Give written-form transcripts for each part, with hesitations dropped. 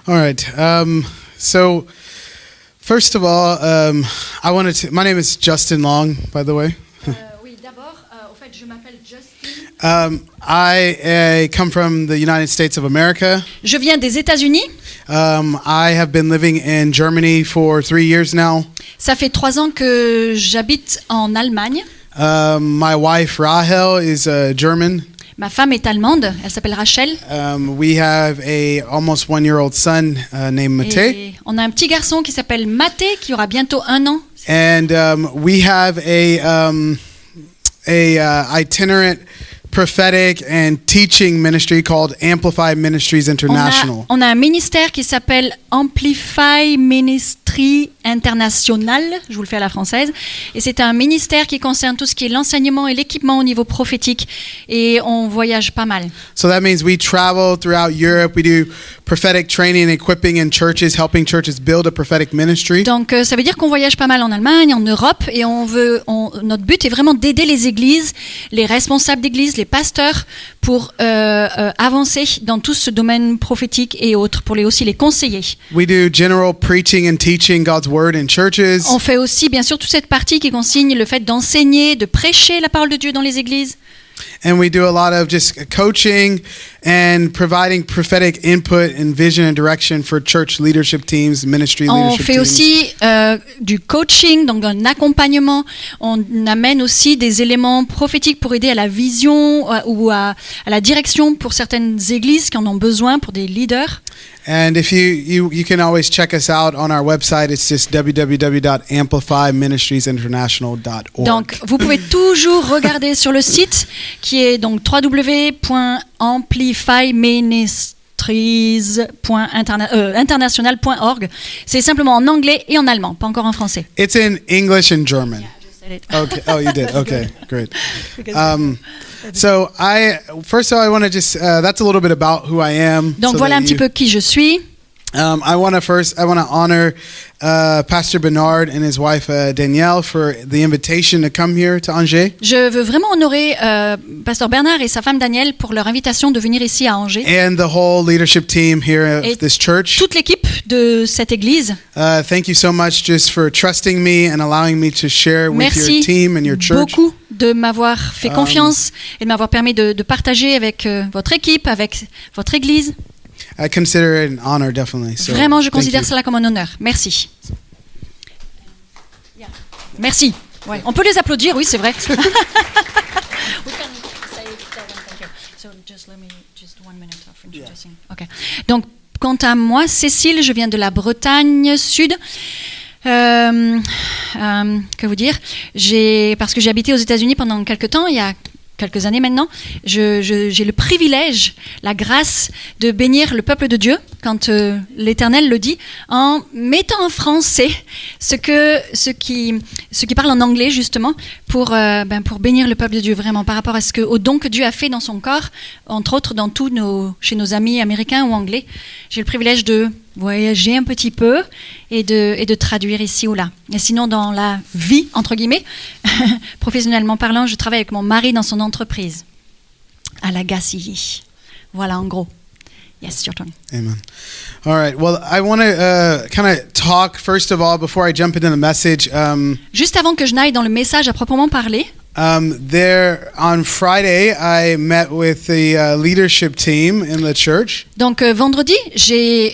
All right. So, first of all, I wanted to. My name is Justin Long, by the way. Oui, d'abord, au fait, je m'appelle Justin. I come from the United States of America. Je viens des États-Unis. I have been living in Germany for 3 years now. Ça fait 3 ans que j'habite en Allemagne. My wife Rahel is German. Ma femme est allemande. Elle s'appelle Rachel. We have a almost 1-year-old son named Mate. Et on a un petit garçon qui s'appelle Maté, qui aura bientôt 1 an. And we have a itinerant prophetic and teaching ministry called Amplify Ministries International. On a un ministère qui s'appelle Amplify Ministry International, je vous le fais à la française, et c'est un ministère qui concerne tout ce qui est l'enseignement et l'équipement au niveau prophétique, et on voyage pas mal. So that means we travel throughout Europe, we do prophetic training and equipping in churches, helping churches build a prophetic ministry. Donc ça veut dire qu'on voyage pas mal en Allemagne, en Europe, et notre but est vraiment d'aider les églises, les responsables d'églises, les pasteurs pour avancer dans tout ce domaine prophétique et autres, pour aussi les conseiller. We do general preaching and teaching God's word in churches. On fait aussi bien sûr toute cette partie qui consigne le fait d'enseigner, de prêcher la parole de Dieu dans les églises. And we do a lot of just coaching and providing prophetic input and vision and direction for church leadership teams, ministry On leadership fait teams. aussi du coaching, donc un accompagnement. On amène aussi des éléments prophétiques pour aider à la vision ou à la direction pour certaines églises qui en ont besoin, pour des leaders. And if you can always check us out on our website. It's just www.amplifyministriesinternational.org. Donc, vous pouvez toujours regarder sur le site qui est donc www.amplifyministries.international.org. C'est simplement en anglais et en allemand, pas encore en français. It's in English and German. Yeah, Okay. Oh, you did. Okay, great. So first of all, I want to just that's a little bit about who I am. Donc so voilà that un petit you- peu qui je suis. I want to honor Pastor Bernard and his wife Danielle for the invitation to come here to Angers. Je veux vraiment honorer Pasteur Bernard et sa femme Danielle pour leur invitation de venir ici à Angers. And the whole leadership team here Et of this church. toute l'équipe de cette église. Thank you so much just for trusting me and allowing me to share with your Merci team and your church. beaucoup de m'avoir fait confiance et de m'avoir permis de partager avec votre équipe, avec votre église. I consider it an honor, definitely. So, Vraiment, je thank considère you. cela comme un honneur. Merci. Merci. Ouais. On peut les applaudir, oui, c'est vrai. Okay. Donc, quant à moi, Cécile, je viens de la Bretagne Sud. Que vous dire, parce que j'ai habité aux États-Unis pendant quelques temps, il y a quelques années maintenant, j'ai le privilège, la grâce de bénir le peuple de Dieu quand l'Éternel le dit, en mettant en français ceux qui parlent en anglais justement pour bénir le peuple de Dieu vraiment par rapport au don que Dieu a fait dans son corps, entre autres chez nos amis américains ou anglais. J'ai le privilège de voyager un petit peu et de traduire ici ou là. Et sinon, dans la vie, entre guillemets, professionnellement parlant, je travaille avec mon mari dans son entreprise, à la Gacilly. Voilà, en gros. Yes, your turn. Amen. All right. Well, I want to kind of talk, first of all, before I jump into the message. Juste avant que je n'aille dans le message à proprement parler, There on Friday, I met with the leadership team in the church. donc vendredi,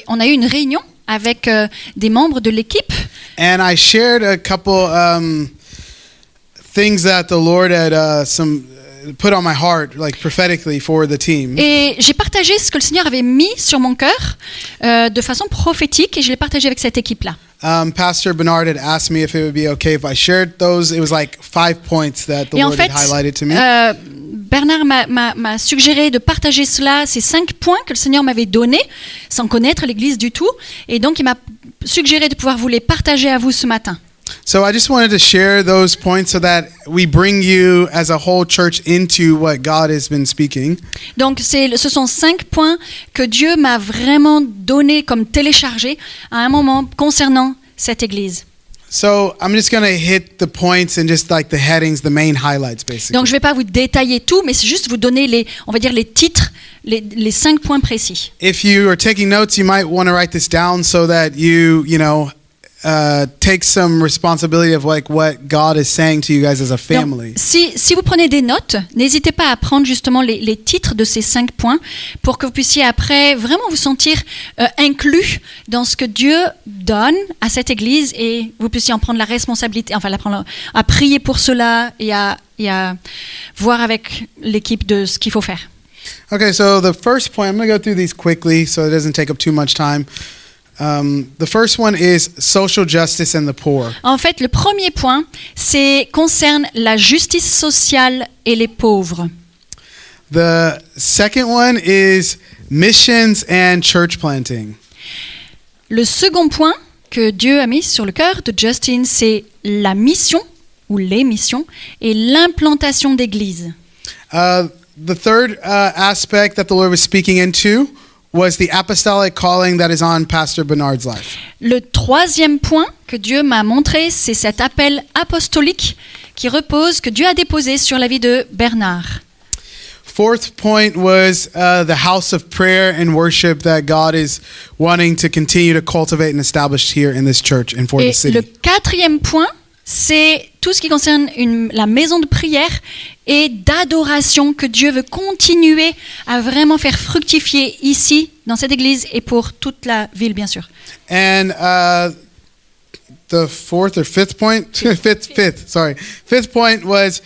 on a eu une réunion avec des membres de l'équipe. And I shared a couple things that the Lord had put on my heart, like prophetically for the team. Et j'ai partagé ce que le Seigneur avait mis sur mon cœur de façon prophétique et je l'ai partagé avec cette équipe-là. Pastor Bernard had asked me if it would be okay if I shared those. It was like 5 points that the Et en Lord fait, had highlighted to me. Bernard m'a suggéré de partager cela, ces 5 points que le Seigneur m'avait donnés, sans connaître l'Église du tout. Et donc, il m'a suggéré de pouvoir vous les partager à vous ce matin. So I just wanted to share those points so that we bring you as a whole church into what God has been speaking. Donc, ce sont 5 points que Dieu m'a vraiment donnés comme téléchargés à un moment concernant cette Église. So I'm just going to hit the points and just like the headings, the main highlights, basically. Donc je ne vais pas vous détailler tout, mais c'est juste vous donner on va dire les titres, les 5 points précis. If you are taking notes, you might want to write this down so that you take some responsibility of like what God is saying to you guys as a family. Donc, si vous prenez des notes, n'hésitez pas à prendre justement les titres de ces 5 points pour que vous puissiez après vraiment vous sentir inclus dans ce que Dieu donne à cette église et vous puissiez en prendre la responsabilité, enfin à prier pour cela et à voir avec l'équipe de ce qu'il faut faire. Okay, so the first point, I'm going to go through these quickly so it doesn't take up too much time. The first one is social justice and the poor. En fait, le premier point, concerne la justice sociale et les pauvres. The second one is missions and church planting. Le second point que Dieu a mis sur le cœur de Justin, c'est la mission ou les missions et l'implantation d'églises. The third aspect that the Lord was speaking into was the apostolic calling that is on Pastor Bernard's life. Le troisième point que Dieu m'a montré, c'est cet appel apostolique que Dieu a déposé sur la vie de Bernard. Fourth point was the house of prayer and worship that God is wanting to continue to cultivate and establish here in this church and for Et the city. le quatrième point, c'est tout ce qui concerne la maison de prière et d'adoration que Dieu veut continuer à vraiment faire fructifier ici, dans cette église et pour toute la ville, bien sûr. And the fourth or fifth point, fifth point was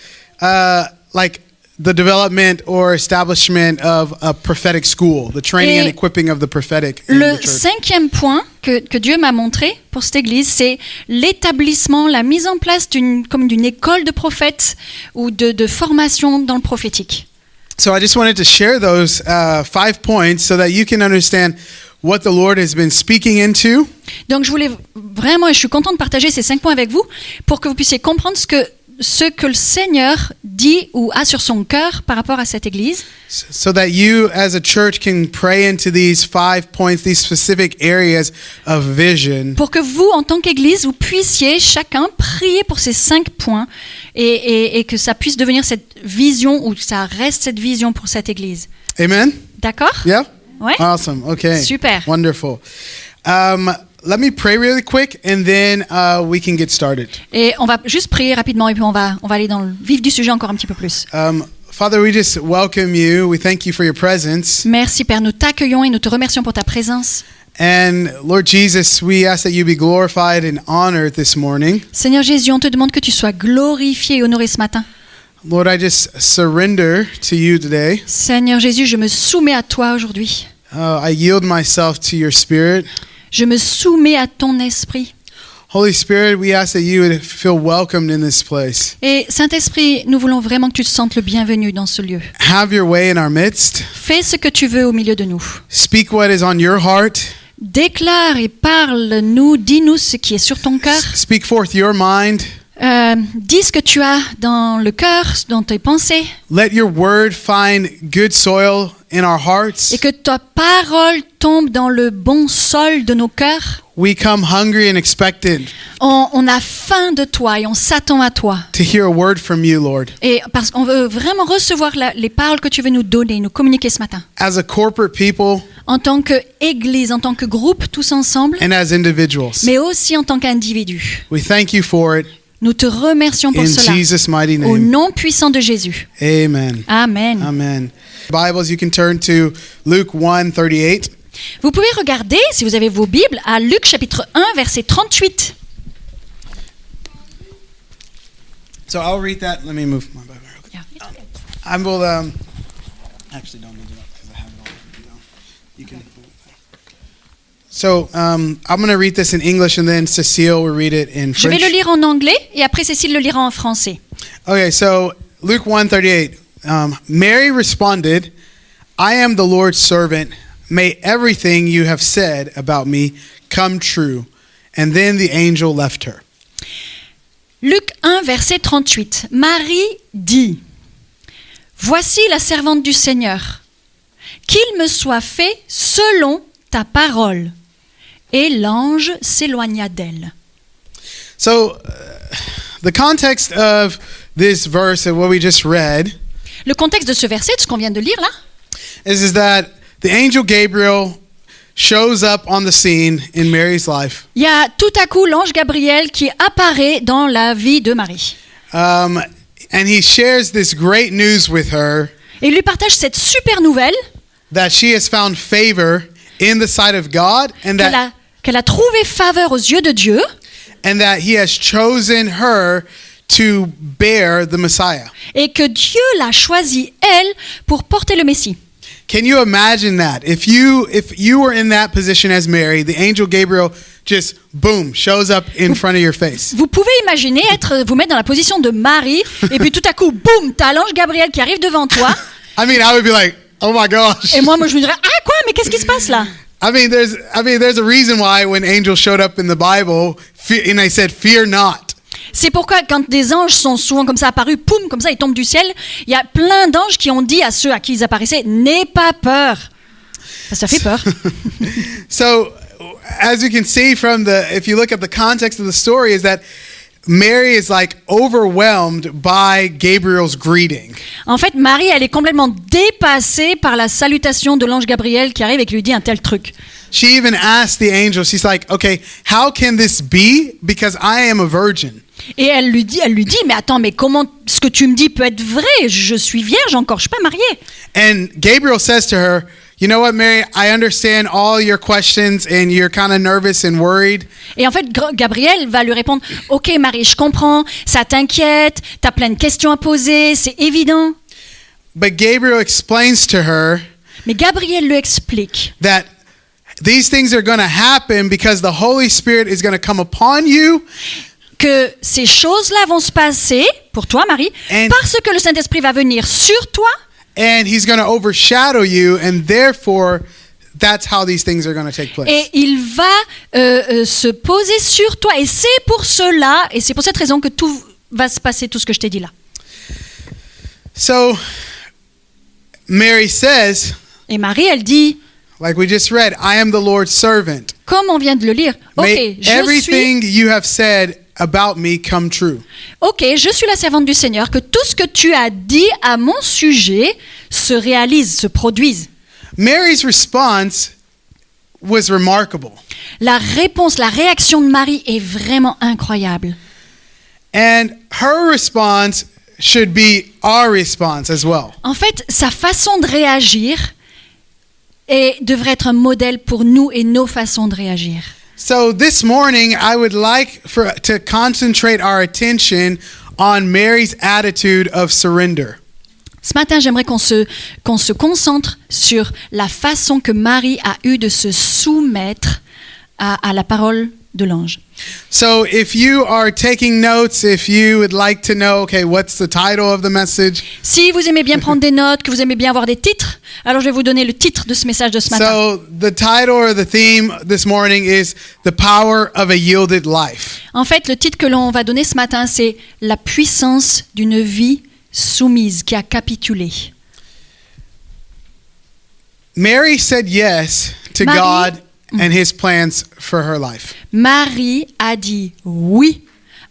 like the development or establishment of a prophetic school, the training and equipping of the prophetic in Le the church. cinquième point que Dieu m'a montré pour cette église, c'est l'établissement, la mise en place d'une école de prophètes ou de formation dans le prophétique. So I just wanted to share those 5 points so that you can understand what the Lord has been speaking into. Donc je voulais vraiment, et je suis contente de partager ces 5 points avec vous pour que vous puissiez comprendre ce que le Seigneur dit ou a sur son cœur par rapport à cette église. So that you as a church can pray into these 5 points, these specific areas of vision. Pour que vous, en tant qu'église, vous puissiez chacun prier pour ces 5 points et que ça puisse devenir cette vision ou que ça reste cette vision pour cette église. Amen? D'accord? Yeah? Ouais? Awesome. Okay. Super. Wonderful. Let me pray really quick and then we can get started. Et on va juste prier rapidement et puis on va aller dans le vif du sujet encore un petit peu plus. Father, we just welcome you. We thank you for your presence. Merci Père, nous t'accueillons et nous te remercions pour ta présence. And Lord Jesus, we ask that you be glorified and honored this morning. Seigneur Jésus, on te demande que tu sois glorifié et honoré ce matin. Lord, I just surrender to you today. Seigneur Jésus, je me soumets à toi aujourd'hui. I yield myself to your spirit. Je me soumets à ton esprit. Holy Spirit, we ask that you would feel welcomed in this place. Et Saint-Esprit, nous voulons vraiment que tu te sentes le bienvenu dans ce lieu. Have your way in our midst. Fais ce que tu veux au milieu de nous. Speak what is on your heart. Déclare et parle-nous, dis-nous ce qui est sur ton cœur. Speak forth your mind. Dis ce que tu as dans le cœur, dans tes pensées. Let your word find good soil in our hearts. Et que ta parole tombe dans le bon sol de nos cœurs. We come hungry and expectant On a faim de toi et on s'attend à toi. to hear a word from you, Lord. Et parce qu'on veut vraiment recevoir les paroles que tu veux nous donner, nous communiquer ce matin. As a corporate people En tant qu'église, en tant que groupe, tous ensemble, and as individuals. mais aussi en tant qu'individu. We thank you for it Nous te remercions pour in cela. Jesus' mighty Au name. nom puissant de Jésus. Amen. Amen. Amen. Bibles, you can turn to Luke 1:38. Vous pouvez regarder, si vous avez vos Bibles, à Luc chapitre 1, verset 38. So I'll read that. Let me move my Bible. Yeah. I will actually don't need it because I have it all written down. You can. So I'm going to read this in English and then Cecile will read it in Je vais French. le lire en anglais et après Cécile le lira en français. Okay, so Luke 1:38. Mary responded, "I am the Lord's servant. May everything you have said about me come true." And then the angel left her. Luc 1, verset 38. Marie dit, « Voici la servante du Seigneur. Qu'il me soit fait selon ta parole. » Et l'ange s'éloigna d'elle. So, the context of this verse and what we just read Le contexte de ce verset, de ce qu'on vient de lire là, is that the angel Gabriel shows up on the scene in Mary's life. il y a tout à coup l'ange Gabriel qui apparaît dans la vie de Marie. And he shares this great news with her Et il lui partage cette super nouvelle that she has found favor in the sight of God and qu'elle a trouvé faveur aux yeux de Dieu that he has chosen her to bear the Messiah. et que Dieu l'a choisie, elle, pour porter le Messie. Vous Can you imagine that? If you were in that position as Mary, the angel Gabriel just boom shows up in front of your face. Vous pouvez imaginer vous mettre dans la position de Marie et puis tout à coup, boum, t'as l'ange Gabriel qui arrive devant toi. I mean, I would be like, oh my gosh. Et moi, je me dirais, ah quoi, mais qu'est-ce qui se passe là? I mean, there's a reason why when angels showed up in the Bible, and they said, "Fear not." C'est pourquoi quand des anges sont souvent comme ça apparus, poum, comme ça, ils tombent du ciel, il y a plein d'anges qui ont dit à ceux à qui ils apparaissaient, n'aie pas peur. Ça fait peur. So, as you can see if you look at the context of the story, is that Mary is like overwhelmed by Gabriel's greeting. En fait, Marie, elle est complètement dépassée par la salutation de l'ange Gabriel qui arrive et qui lui dit un tel truc. She even asked the angel, she's like, okay, how can this be? Because I am a virgin. Et elle lui dit, mais attends, mais comment ce que tu me dis peut être vrai? Je suis vierge encore, je suis pas mariée. And Gabriel says to her, you know what, Mary, I understand all your questions and you're kind of nervous and worried. Et en fait, Gabriel va lui répondre, ok Marie, je comprends, ça t'inquiète, t'as plein de questions à poser, c'est évident. But Gabriel explains to her Mais Gabriel lui explique that these things are going to happen because the Holy Spirit is going to come upon you. Que ces choses-là vont se passer pour toi, Marie, parce que le Saint-Esprit va venir sur toi. And he's going to overshadow you, and therefore, that's how these things are going to take place. Et il va se poser sur toi. Et c'est pour cela, et c'est pour cette raison que tout va se passer, tout ce que je t'ai dit là. So, Mary says, et Marie, elle dit, like we just read, I am the Lord's servant. Comme on vient de le lire, May everything you have said about me come true. Je suis la servante du Seigneur, que tout ce que tu as dit à mon sujet se réalise, se produise. Mary's response was remarkable. La réponse, la réaction de Marie est vraiment incroyable. And her response should be our response as well. En fait, sa façon de réagir devrait être un modèle pour nous et nos façons de réagir. So this morning, I would like to concentrate our attention on Mary's attitude of surrender. Ce matin, j'aimerais qu'on se concentre sur la façon que Marie a eue de se soumettre à la parole de l'ange. So if you are taking notes, if you would like to know, okay, what's the title of the message? Si vous aimez bien prendre des notes, que vous aimez bien avoir des titres, alors je vais vous donner le titre de ce message de ce matin. So the title or the theme this morning is The Power of a Yielded Life. En fait, le titre que l'on va donner ce matin, c'est La puissance d'une vie soumise, qui a capitulé. Mary said yes to God and his plans for her life. Marie a dit oui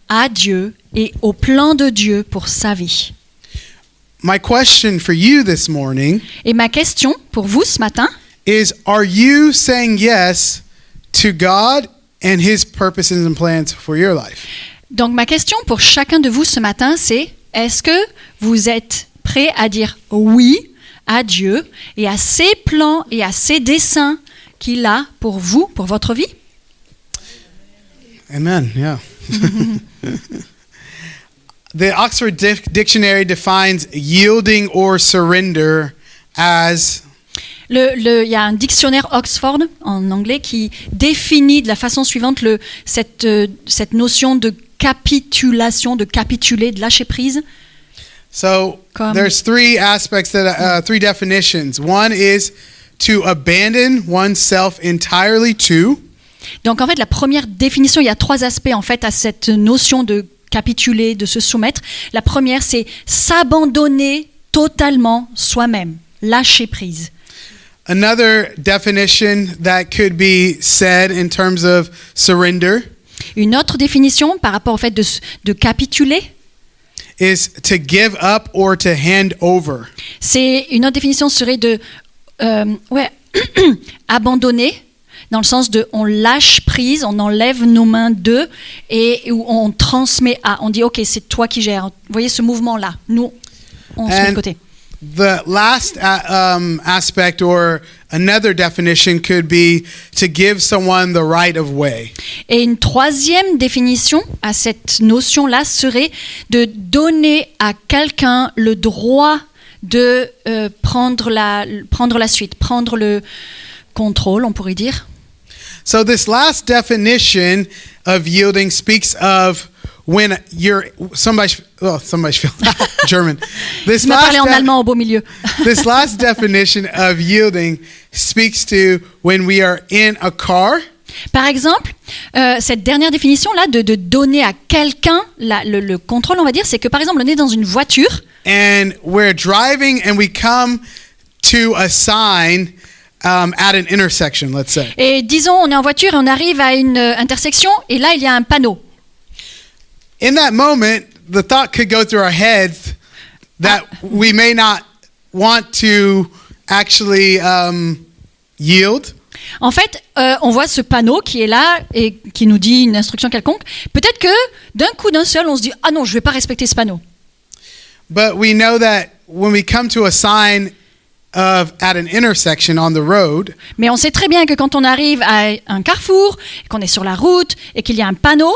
à Dieu et au plan de Dieu pour sa vie. My question for you this morning Et ma question pour vous ce matin is, are you saying yes to God and his purposes and plans for your life? Donc ma question pour chacun de vous ce matin, c'est est-ce que vous êtes prêt à dire oui à Dieu et à ses plans et à ses desseins qu'il a pour vous, pour votre vie? Amen, yeah. The Oxford Dictionary defines yielding or surrender as... Il y a un dictionnaire Oxford en anglais qui définit de la façon suivante cette notion de capitulation, de capituler, de lâcher prise. So there's three aspects, three definitions. One is to abandon oneself entirely to. Donc en fait, la première définition, il y a trois aspects en fait à cette notion de capituler, de se soumettre. La première, c'est s'abandonner totalement soi-même, lâcher prise. Another definition that could be said in terms of surrender. Une autre définition par rapport au fait de capituler, is to give up or to hand over. c'est une autre définition serait de abandonner, dans le sens de on lâche prise, on enlève nos mains d'eux et où on transmet à, on dit ok, c'est toi qui gères. Vous voyez ce mouvement-là, nous on se met de côté. The last aspect or another definition could be to give someone the right of way. Et une troisième définition à cette notion-là serait de donner à quelqu'un le droit de prendre la suite, prendre le contrôle, on pourrait dire. So this last definition of yielding speaks of when you're somebody German. This Je m'as parlé en allemand au beau milieu. this last definition of yielding speaks to when we are in a car. Par exemple, cette dernière définition-là de donner à quelqu'un le contrôle, on va dire, c'est que par exemple, on est dans une voiture And we're driving and we come to a sign at an intersection, let's say. et disons, on est en voiture et on arrive à une intersection et là, il y a un panneau. In that moment, the thought could go through our heads that we may not want to actually yield. En fait, on voit ce panneau qui est là et qui nous dit une instruction quelconque. Peut-être que d'un coup d'un seul, on se dit « Ah non, je ne vais pas respecter ce panneau ». But we know that when we come to a sign at an intersection on the road, Mais on sait très bien que quand on arrive à un carrefour, qu'on est sur la route et qu'il y a un panneau,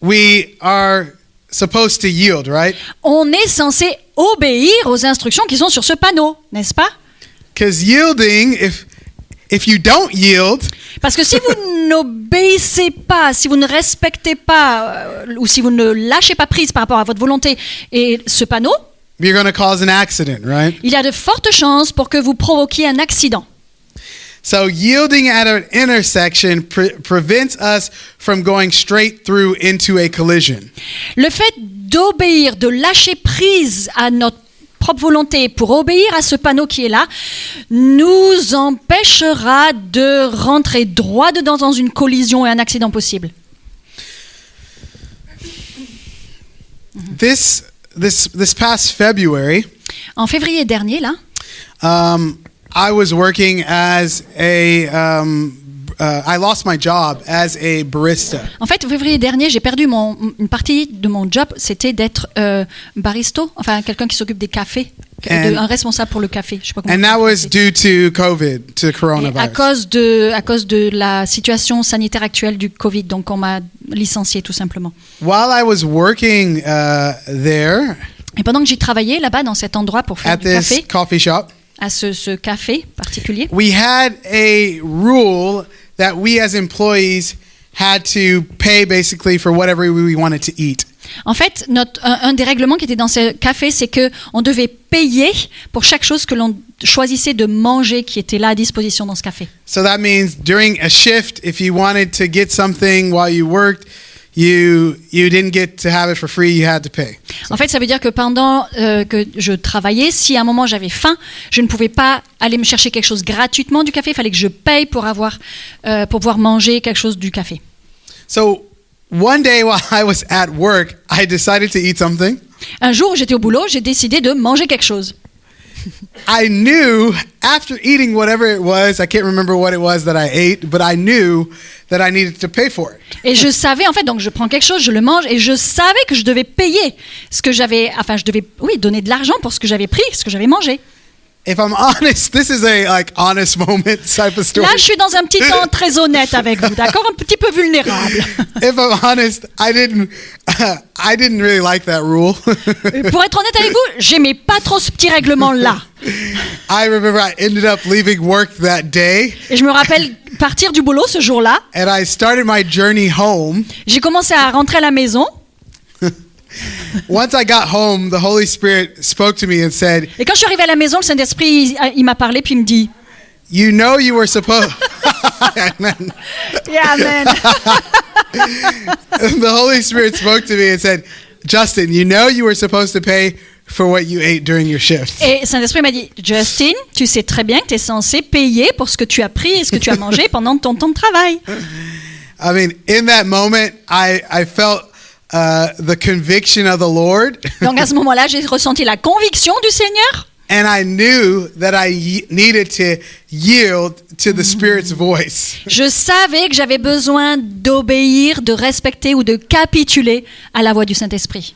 we are supposed to yield, right? on est censé obéir aux instructions qui sont sur ce panneau, n'est-ce pas? Because yielding, if you don't yield, Parce que si vous n'obéissez pas, si vous ne respectez pas, ou si vous ne lâchez pas prise par rapport à votre volonté et ce panneau, you're going to cause an accident, right? il y a de fortes chances pour que vous provoquiez un accident. So yielding at an intersection prevents us from going straight through into a collision. Le fait d'obéir, de lâcher prise à notre propre volonté pour obéir à ce panneau qui est là, nous empêchera de rentrer droit dedans dans une collision et un accident possible. This past February, En février dernier, là, I was working as I lost my job as a barista. en fait, en février dernier, j'ai perdu une partie de mon job, c'était d'être baristo, enfin quelqu'un qui s'occupe des cafés, un responsable pour le café. Je sais pas comment And on dit en that was français. due to COVID, to Et coronavirus. à cause de la situation sanitaire actuelle du Covid, donc on m'a licencié tout simplement. While I was working there Et pendant que j'y travaillais là-bas dans cet endroit pour faire at du this café, coffee shop, à ce café particulier, we had a rule that we as employees had to pay basically for whatever we wanted to eat. en fait, un des règlements qui était dans ce café, c'est que on devait payer pour chaque chose que l'on choisissait de manger qui était là à disposition dans ce café. So that means during a shift, if you wanted to get something while you worked, you didn't get to have it for free, you had to pay. En fait, ça veut dire que pendant que je travaillais, si à un moment j'avais faim, je ne pouvais pas aller me chercher quelque chose gratuitement du café. Il fallait que je paye pour pouvoir manger quelque chose du café. So one day while I was at work, I decided to eat something. Un jour où j'étais au boulot, j'ai décidé de manger quelque chose. I knew after eating whatever it was, I can't remember what it was that I ate, but I knew that I needed to pay for it. Et je savais, en fait, donc je prends quelque chose, je le mange, et je savais que je devais payer ce que j'avais, enfin, je devais, oui, donner de l'argent pour ce que j'avais pris, ce que j'avais mangé. If I'm honest, this is a honest moment type of story. Là, je suis dans un petit temps très honnête avec vous, d'accord? Un petit peu vulnérable. If I'm honest, I didn't really like that rule. Et pour être honnête avec vous, j'aimais pas trop ce petit règlement-là. I remember I ended up leaving work that day, Et je me rappelle partir du boulot ce jour-là. and I started my journey home. J'ai commencé à rentrer à la maison. Once I got home, the Holy Spirit spoke to me and said, Et quand je suis arrivée à la maison, le Saint-Esprit, il m'a parlé, puis il me dit... "You know you were supposed." Amen. Yeah, man. The Holy Spirit spoke to me and said, "Justin, you know you were supposed to pay for what you ate during your shift." Et le Saint-Esprit m'a dit, Justin, tu sais très bien que tu es censé payer pour ce que tu as pris et ce que tu as mangé pendant ton temps de travail. I mean, in that moment, I felt the conviction of the Lord, Donc à ce moment-là, j'ai ressenti la conviction du Seigneur. and I knew that I needed to yield to the Spirit's voice. Je savais que j'avais besoin d'obéir, de respecter ou de capituler à la voix du Saint-Esprit.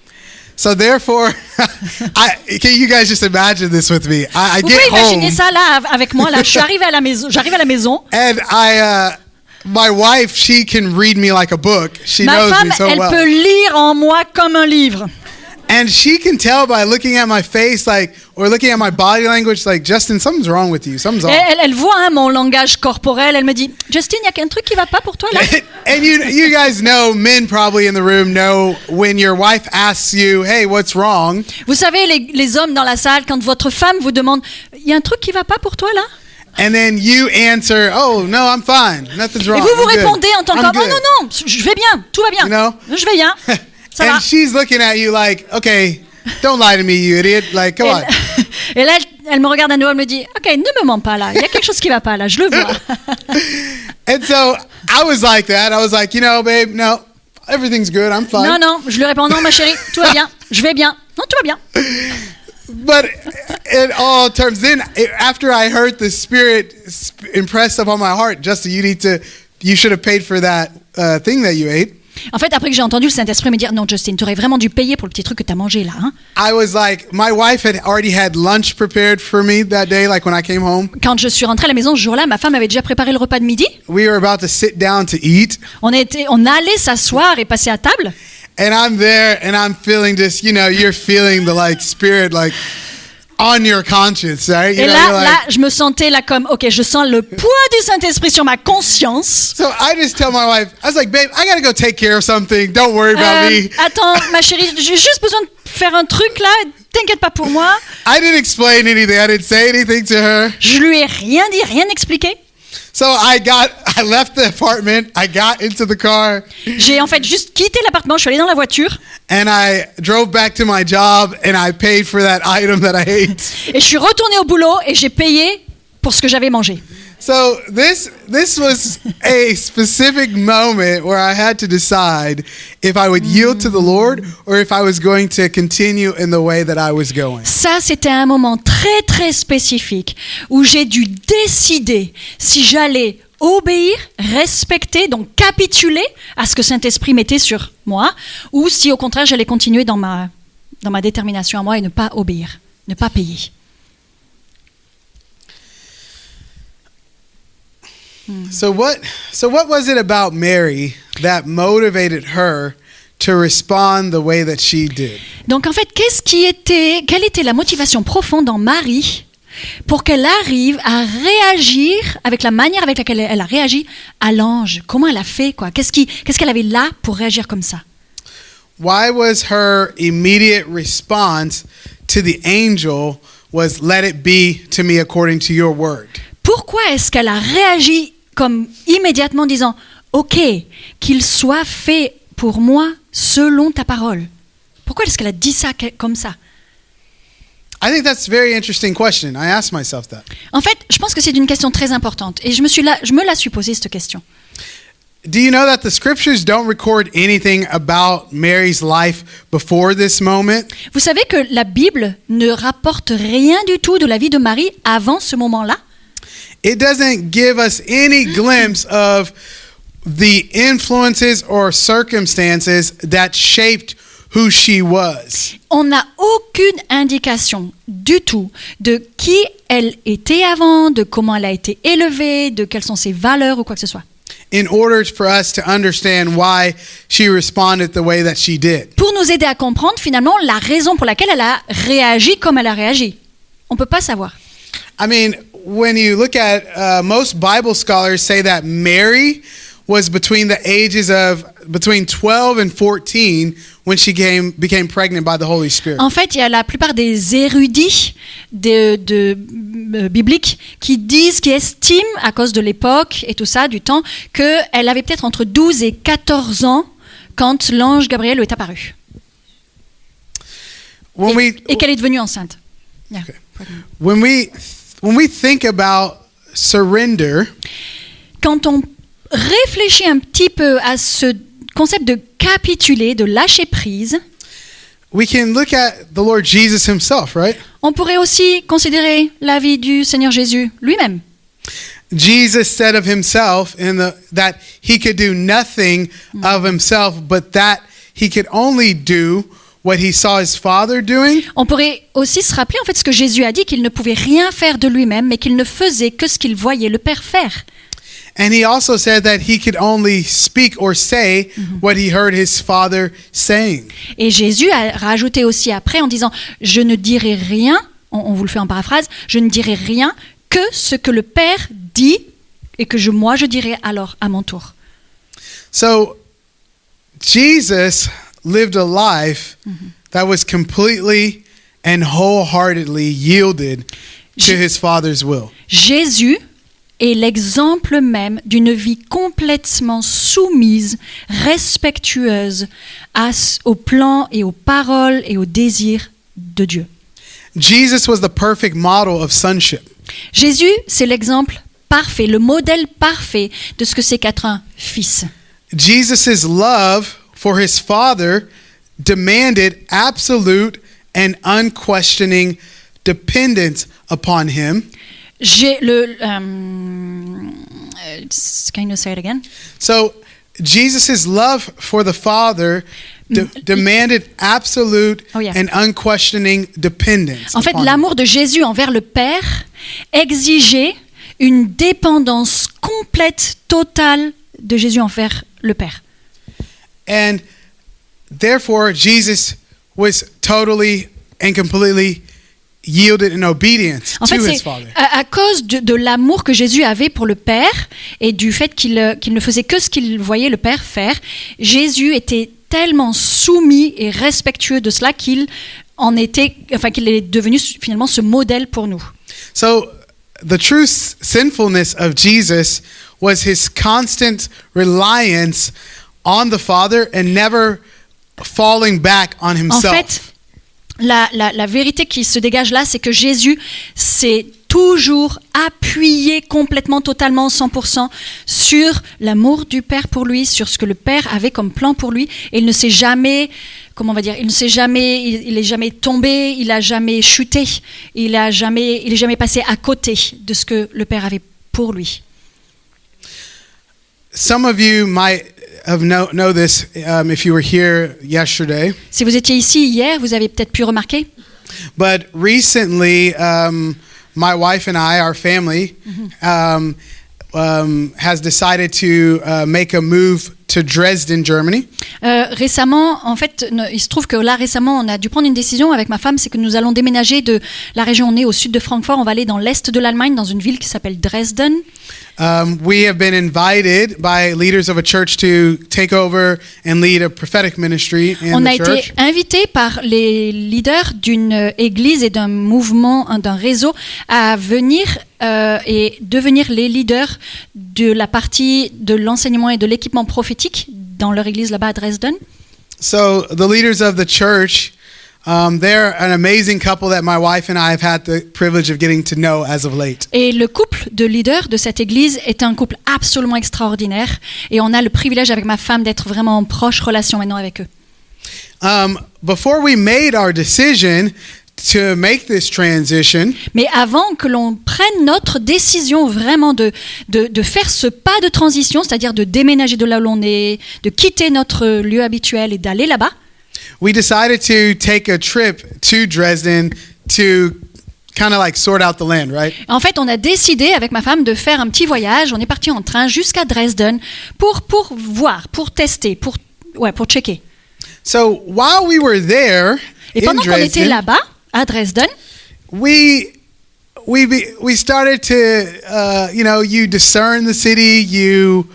So therefore, can you guys just imagine this with me? I Vous get pouvez imaginer home, ça là avec moi. Là, j'arrive à la maison. and my wife, she can read me like a book. She Ma knows femme, me so elle well. peut lire en moi comme un livre. And she can tell by looking at my face, like, or looking at my body language, like, Justin, something's wrong with you. Something's Et off. elle voit hein, mon langage corporel. Elle me dit, Justin, il y a un truc qui va pas pour toi là. And you guys know, men probably in the room know when your wife asks you, hey, what's wrong? Vous savez, les hommes dans la salle, quand votre femme vous demande, il y a un truc qui va pas pour toi là. And then you answer, oh, no, I'm fine. Nothing's wrong. Et vous I'm good. répondez en tant I'm qu'homme, oh good. non, non, je vais bien, tout va bien. You know? Je vais bien, ça va. And she's looking at you like, okay, don't lie to me, you idiot. Like, come on. Et là, elle me regarde à nouveau, elle me dit, ok, ne me mens pas là, il y a quelque chose qui va pas là, je le vois. And so I was like that. I was like, you know, babe, no, everything's good. I'm fine. Non, non, je lui réponds, non ma chérie, tout va bien, je vais bien, non, tout va bien. But in all terms, then after I heard the Spirit impressed upon my heart, Justin, you should have paid for that thing that you ate. En fait, après que j'ai entendu le Saint-Esprit me dire, non Justin, tu aurais vraiment dû payer pour le petit truc que tu as mangé là. Hein? I was like, my wife had already had lunch prepared for me that day, like when I came home. Quand je suis rentrée à la maison ce jour-là, ma femme avait déjà préparé le repas de midi. We were about to sit down to eat. On allait s'asseoir et passer à table. And I'm there and I'm feeling this, you know, you're feeling the like Spirit like on your conscience, right? You Et know, là, you're like, là, je me sentais là comme, ok, je sens le poids du Saint-Esprit sur ma conscience. so I just tell my wife, I was like, babe, I gotta go take care of something. Don't worry about me. Attends, ma chérie, j'ai juste besoin de faire un truc là. T'inquiète pas pour moi. I didn't explain anything. I didn't say anything to her. Je lui ai rien dit, rien expliqué. So I left the apartment. I got into the car J'ai en fait juste quitté l'appartement. Je suis allée dans la voiture and I drove back to my job and I paid for that item that I ate. et je suis retournée au boulot et j'ai payé pour ce que j'avais mangé. So this was a specific moment where I had to decide if I would yield to the Lord or if I was going to continue in the way that I was going. Ça, c'était un moment très très spécifique où j'ai dû décider si j'allais obéir, respecter, donc capituler à ce que Saint-Esprit mettait sur moi, ou si au contraire j'allais continuer dans ma détermination à moi et ne pas obéir, ne pas payer. So what was it about Mary that motivated her to respond the way that she did? Donc en fait, quelle était la motivation profonde en Marie pour qu'elle arrive à réagir avec la manière avec laquelle elle a réagi à l'ange? Comment elle a fait quoi? Qu'est-ce qu'elle avait là pour réagir comme ça? Why was her immediate response to the angel was let it be to me according to your word? Pourquoi est-ce qu'elle a réagi comme immédiatement en disant « Ok, qu'il soit fait pour moi selon ta parole ». Pourquoi est-ce qu'elle a dit ça comme ça? I think that's a very interesting question. I asked myself that. En fait, je pense que c'est une question très importante et je me la suis posée cette question. Do you know that the scriptures don't record anything about Mary's life before this moment? Vous savez que la Bible ne rapporte rien du tout de la vie de Marie avant ce moment-là? It doesn't give us any glimpse of the influences or circumstances that shaped who she was. On n'a aucune indication du tout de qui elle était avant, de comment elle a été élevée, de quelles sont ses valeurs ou quoi que ce soit. In order for us to understand why she responded the way that she did. Pour nous aider à comprendre finalement la raison pour laquelle elle a réagi comme elle a réagi. On ne peut pas savoir. I mean, when you look at most Bible scholars say that Mary was between the ages of between 12 and 14 when she became pregnant by the Holy Spirit. En fait, il y a la plupart des érudits bibliques qui estiment, à cause de l'époque et tout ça, du temps, qu'elle avait peut-être entre 12 et 14 ans quand l'ange Gabriel lui est apparu. Et qu'elle est devenue enceinte. Yeah. Okay. When we think about surrender, Quand on réfléchit un petit peu à ce concept de capituler, de lâcher prise, we can look at the Lord Jesus himself, right? on pourrait aussi considérer la vie du Seigneur Jésus lui-même. Jesus said of himself that he could do nothing of himself, but that he could only do what he saw his Father doing. On pourrait aussi se rappeler en fait ce que Jésus a dit, qu'il ne pouvait rien faire de lui-même, mais qu'il ne faisait que ce qu'il voyait le Père faire. And he also said that he could only speak or say what he heard his Father saying. Et Jésus a rajouté aussi après en disant « Je ne dirai rien », on vous le fait en paraphrase, « Je ne dirai rien que ce que le Père dit et que moi je dirai alors à mon tour. » So Jesus lived a life that was completely and wholeheartedly yielded to his Father's will. Jésus est l'exemple même d'une vie complètement soumise, respectueuse aux plans et aux paroles et aux désirs de Dieu. Jesus was the perfect model of sonship. Jésus, c'est l'exemple parfait, le modèle parfait de ce que c'est qu'être un fils. Jesus' love for his Father demanded absolute and unquestioning dependence upon him. Can you say it again? So Jesus' love for the Father demanded absolute and unquestioning dependence. En fait, l'amour de Jésus envers le Père exigeait une dépendance complète, totale de Jésus envers le Père. And therefore, Jesus was totally and completely yielded in obedience en to fait, his Father. À cause de l'amour que Jésus avait pour le Père et du fait qu'il ne faisait que ce qu'il voyait le Père faire, Jésus était tellement soumis et respectueux de cela qu'il est devenu finalement ce modèle pour nous. So, the true sinfulness of Jesus was his constant reliance on the Father and never falling back on himself. En fait, la vérité qui se dégage là, c'est que Jésus s'est toujours appuyé complètement, totalement, 100% sur l'amour du Père pour lui, sur ce que le Père avait comme plan pour lui. Et il ne s'est jamais, il est jamais tombé, il a jamais chuté, il est jamais passé à côté de ce que le Père avait pour lui. Some of you might know this if you were here yesterday. Si vous étiez ici hier, vous avez peut-être pu remarquer. But recently, my wife and I, our family, has decided to make a move to Dresden, Germany. Récemment, en fait, il se trouve que là, récemment, on a dû prendre une décision avec ma femme, c'est que nous allons déménager de la région où on est, au sud de Francfort. On va aller dans l'est de l'Allemagne, dans une ville qui s'appelle Dresden. We have been invited by leaders of a church to take over and lead a prophetic ministry in On a the church. été invités par les leaders d'une église et d'un mouvement, d'un réseau, à venir et devenir les leaders de la partie de l'enseignement et de l'équipement prophétique dans leur église là-bas à Dresden. So the leaders of the church, they're an amazing couple that my wife and I have had the privilege of getting to know as of late. Et le couple de leaders de cette église est un couple absolument extraordinaire et on a le privilège avec ma femme d'être vraiment en proche relation maintenant avec eux. Before we made our decision to make this transition, mais avant que l'on prenne notre décision vraiment de faire ce pas de transition, c'est-à-dire de déménager de là où l'on est, de quitter notre lieu habituel et d'aller là-bas, we decided to take a trip to Dresden to kind of like sort out the land, right? En fait, on a décidé avec ma femme de faire un petit voyage. On est parti en train jusqu'à Dresden pour voir, pour tester, pour checker. So while we were there Et in pendant qu'on était Dresden, là-bas, à Dresden, we started to you discern the city, you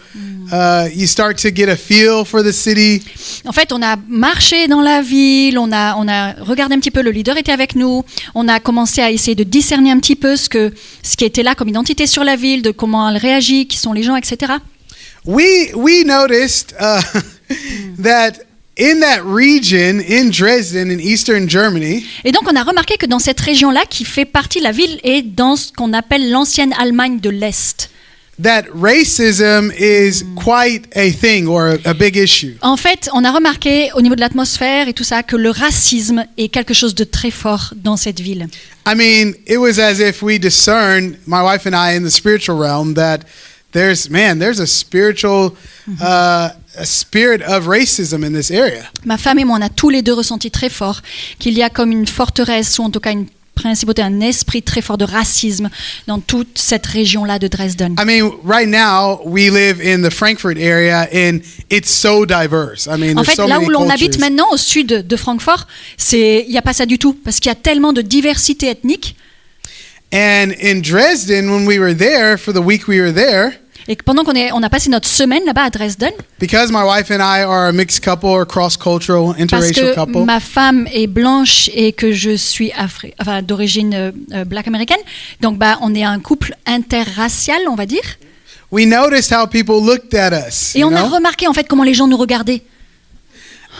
start to get a feel for the city. en fait, on a marché dans la ville, on a regardé un petit peu, le leader était avec nous, on a commencé à essayer de discerner un petit peu ce qui était là comme identité sur la ville, de comment elle réagit, qui sont les gens, etc. We noticed that in that region, in Dresden, in eastern Germany, Et donc, on a remarqué que dans cette région-là, qui fait partie de la ville, et dans ce qu'on appelle l'ancienne Allemagne de l'Est, that racism is quite a thing or a big issue. En fait, on a remarqué au niveau de l'atmosphère et tout ça que le racisme est quelque chose de très fort dans cette ville. I mean, it was as if we discerned, my wife and I, in the spiritual realm, that there's a spiritual a spirit of racism in this area. Ma femme et moi, on a tous les deux ressenti très fort qu'il y a comme une forteresse ou en tout cas une principauté, un esprit très fort de racisme dans toute cette région-là de Dresden. I mean, right now we live in the Frankfurt area, and it's so diverse. I mean, En there's fait, so là many où l'on cultures. habite maintenant, au sud de Francfort, il n'y a pas ça du tout, parce qu'il y a tellement de diversité ethnique. And in Dresden, when we were there for the week we were there, Et que pendant on a passé notre semaine là-bas à Dresden, because my wife and I are a mixed couple or cross-cultural, parce interracial que couple, ma femme est blanche et que je suis d'origine black américaine, donc on est un couple interracial, on va dire. we noticed how people looked at us, Et you on a know? remarqué en fait comment les gens nous regardaient.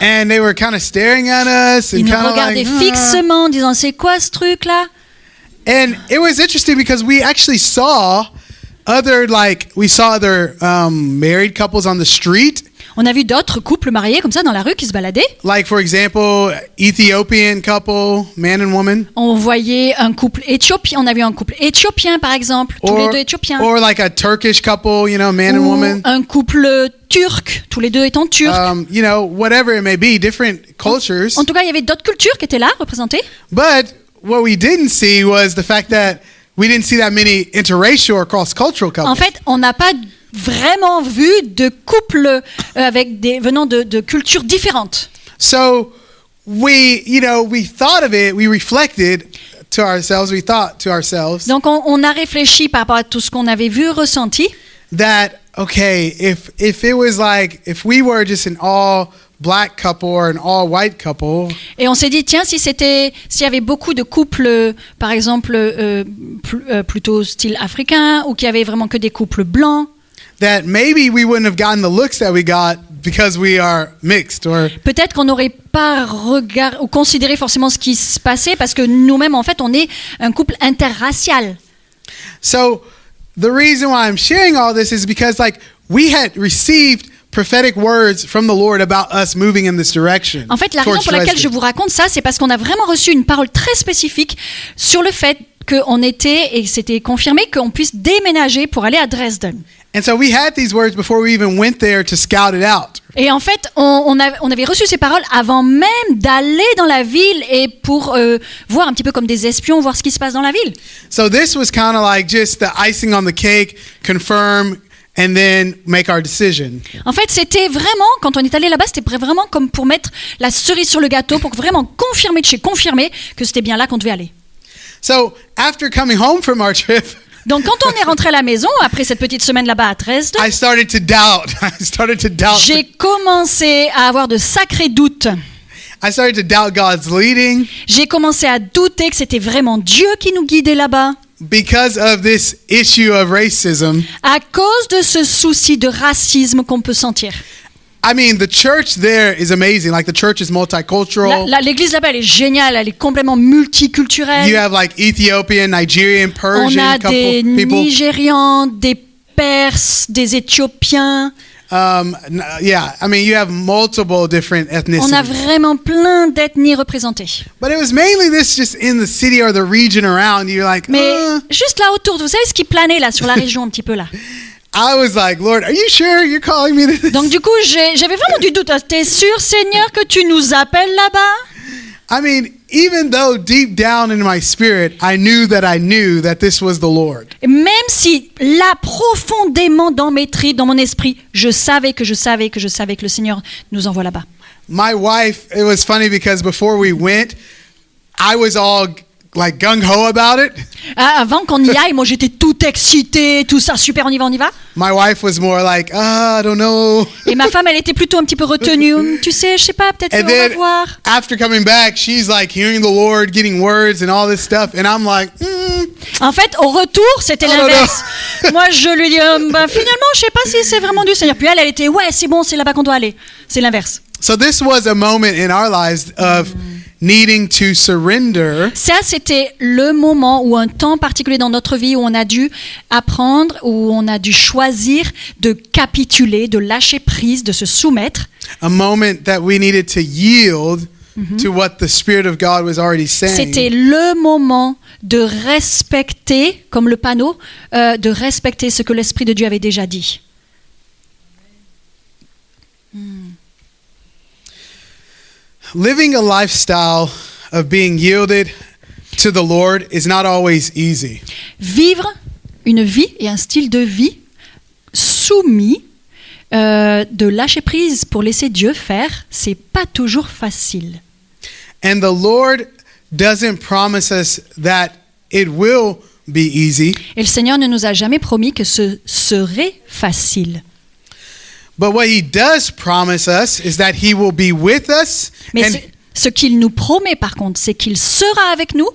And they were kind of staring at us Ils and nous kind of regardaient like, fixement, en disant c'est quoi ce truc-là? And it was interesting because we actually saw other married couples on the street. On a vu d'autres couples mariés comme ça dans la rue qui se baladaient. Like, for example, Ethiopian couple, man and woman. On voyait un couple éthiopien, on a vu un couple éthiopien par exemple, tous les deux éthiopiens. Or like a Turkish couple, man and Ou woman. un couple turc, tous les deux étant turcs. Whatever it may be, different cultures. En tout cas, il y avait d'autres cultures qui étaient là, représentées. But what we didn't see was the fact that we didn't see that many interracial or cross-cultural couples. En fait, on n'a pas vraiment vu de couples venant de cultures différentes. So we thought of it, we reflected to ourselves, we thought to ourselves Donc, on a réfléchi par rapport à tout ce qu'on avait vu, ressenti. that, okay, if it was like, if we were just an all black couple or an all white couple, Et on s'est dit, tiens, s'il y avait beaucoup de couples, par exemple, plutôt style africain, ou qu'il y avait vraiment que des couples blancs, that maybe we wouldn't have gotten the looks that we got because we are mixed, or peut-être qu'on n'aurait pas ou considéré forcément ce qui se passait, parce que nous-mêmes, en fait, on est un couple interracial. so the reason why I'm sharing all this is because we had received prophetic words from the Lord about us moving in this direction. En fait, la raison towards pour laquelle je Dresden. vous raconte ça, c'est parce qu'on a vraiment reçu une parole très spécifique sur le fait qu'on était, et c'était confirmé, qu'on puisse déménager pour aller à Dresden. And so we had these words before we even went there to scout it out. Et en fait, on avait reçu ces paroles avant même d'aller dans la ville et pour voir un petit peu comme des espions, voir ce qui se passe dans la ville. So this was kind of like just the icing on the cake, confirm, and then make our decision. En fait, c'était vraiment, quand on est allé là-bas, c'était vraiment comme pour mettre la cerise sur le gâteau, pour vraiment confirmer de chez confirmer que c'était bien là qu'on devait aller. So after coming home from our trip, Donc quand on est rentré à la maison, après cette petite semaine là-bas à Dresde, I started to doubt. j'ai commencé à avoir de sacrés doutes. I started to doubt God's leading J'ai commencé à douter que c'était vraiment Dieu qui nous guidait là-bas, because of this issue of racism. à cause de ce souci de racisme qu'on peut sentir. I mean, the church there is amazing. Like, the church is multicultural. L'église là-bas, elle est géniale, elle est complètement You multiculturelle. have like Ethiopian, Nigerian, On Persian a des people. Nigérians, des Perses, des Éthiopiens. Yeah, I mean, you have multiple different On a ethnicities. vraiment plein d'ethnies représentées. But it was mainly this just in the city or the region around. You're like, Mais juste là autour, vous savez ce qui planait là sur la région un petit peu là. I was like, Lord, are you sure you're calling me to this? Donc du coup, j'avais vraiment du doute. T'es sûr, Seigneur, que tu nous appelles là-bas? I mean, even though deep down in my spirit, I knew that this was the Lord. Et même si là, profondément dans mes tripes, dans mon esprit, je savais que le Seigneur nous envoie là-bas. My wife, it was funny because before we went, I was all like gung-ho about it. Avant qu'on y aille, moi j'étais tout excité, tout ça, super, on y va. My wife was more like, I don't know. Et ma femme, elle était plutôt un petit peu retenue. Tu sais, je sais pas, peut-être And qu'on va then voir. after coming back, she's like hearing the Lord, getting words and all this stuff. And I'm like, En fait, au retour, c'était Oh, non, l'inverse. Moi, je lui dis, finalement, je sais pas si c'est vraiment du Seigneur. Puis elle était, ouais, c'est bon, c'est là-bas qu'on doit aller. C'est l'inverse. So this was a moment in our lives of, needing to surrender Ça, c'était le moment ou un temps particulier dans notre vie où on a dû apprendre, où on a dû choisir de capituler, de lâcher prise, de se soumettre. a moment that we needed to yield to what the Spirit of God was already saying. C'était le moment de respecter, comme le panneau, de respecter ce que l'Esprit de Dieu avait déjà dit. Living a lifestyle of being yielded to the Lord is not always easy. Vivre une vie et un style de vie soumis, de lâcher prise pour laisser Dieu faire, c'est pas toujours facile. And the Lord doesn't promise us that it will be easy, Et le Seigneur ne nous a jamais promis que ce serait facile. but what he does promise us is that he will be with us Mais and, ce qu'il nous promet par contre, c'est qu'il sera avec nous